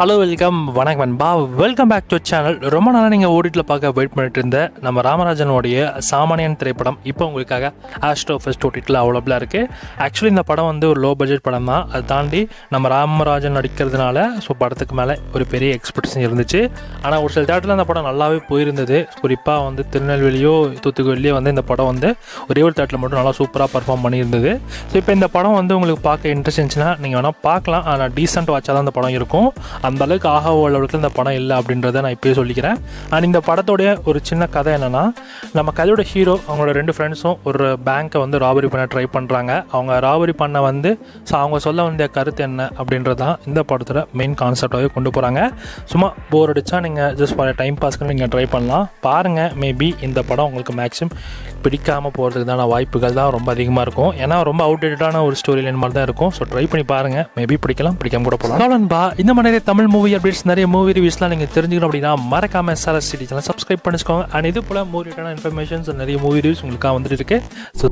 Hello வணக்கம் நண்பா, welcome back to channel. ரொம்ப நாளாக நீங்கள் ஓடிட்டில் பார்க்க வெயிட் பண்ணிட்டு இருந்த நம்ம ராமராஜனுடைய சாமானியன் திரைப்படம் இப்போ உங்களுக்காக ஆஸ்ட்ரோ ஃபெஸ்ட் ஓடிட்டில் அவைலபிளாக இருக்குது. ஆக்சுவலி இந்த படம் வந்து ஒரு லோ பட்ஜெட் படம் தான். அதை தாண்டி நம்ம ராமராஜன் நடிக்கிறதுனால படத்துக்கு மேலே ஒரு பெரிய எக்ஸ்பெக்டேஷன் இருந்துச்சு. ஆனால் ஒரு சில தேட்டரில் அந்த படம் நல்லாவே போயிருந்தது. குறிப்பாக வந்து திருநெல்வேலியோ தூத்துக்குடியோ வந்து இந்த படம் வந்து ஒரே ஒரு தேட்டரில் மட்டும் நல்லா சூப்பராக பர்ஃபார்ம் பண்ணியிருந்தது. ஸோ இப்போ இந்த படம் வந்து உங்களுக்கு பார்க்க இன்ட்ரெஸ்ட் இருந்துச்சுன்னா நீங்கள் வேணால் பார்க்கலாம். ஆனால் டீசென்ட் வாட்சாக தான் இந்த படம் இருக்கும். அந்த அளவுக்கு அளவுக்கு இந்த படம் இல்லை அப்படின்றத நான் இப்போயே சொல்லிக்கிறேன். அண்ட் இந்த படத்தோடைய ஒரு சின்ன கதை என்னென்னா, நம்ம கதையோட ஹீரோ அவங்களோட 2 ஃப்ரெண்ட்ஸும் ஒரு பேங்க்கை வந்து ராபரி பண்ண ட்ரை பண்ணுறாங்க. அவங்க ராபரி பண்ண வந்து அவங்க சொல்ல வேண்டிய கருத்து என்ன அப்படின்றது தான் இந்த படத்தில் மெயின் கான்செப்டாகவே கொண்டு போகிறாங்க. சும்மா போர் அடித்தா நீங்கள் ஜஸ்ட் ஃபார் டைம் பாஸ்க்கு நீங்கள் ட்ரை பண்ணலாம். பாருங்கள், மேபி இந்த படம் உங்களுக்கு மேக்ஸிமம் பிடிக்காமல் போகிறதுக்கு தான வாய்ப்புகள் தான் ரொம்ப அதிகமாக இருக்கும். ஏன்னா ரொம்ப அவுடேட்டடான ஒரு ஸ்டோரி லைன் மாதிரி தான் இருக்கும். ஸோ ட்ரை பண்ணி பாருங்கள், மேபி பிடிக்கலாம், பிடிக்காம கூட போகலாம். இந்த மாதிரி தமிழ் மூவி அப்டேட்ஸ், நிறைய மூவி ரிவ்யூஸ்லாம் நீங்கள் தெரிஞ்சுக்கணும் அப்படின்னா மறக்காம SRS சேனல் சப்ஸ்கிரைப் பண்ணிச்சுக்கோங்க. அண்ட் இது போல் மூவி ரிலேட்டடான இன்ஃபர்மேஷன்ஸ் நிறைய மூவி ரிவ்யூஸ் உங்களுக்காக வந்துட்டு இருக்கு. ஸோ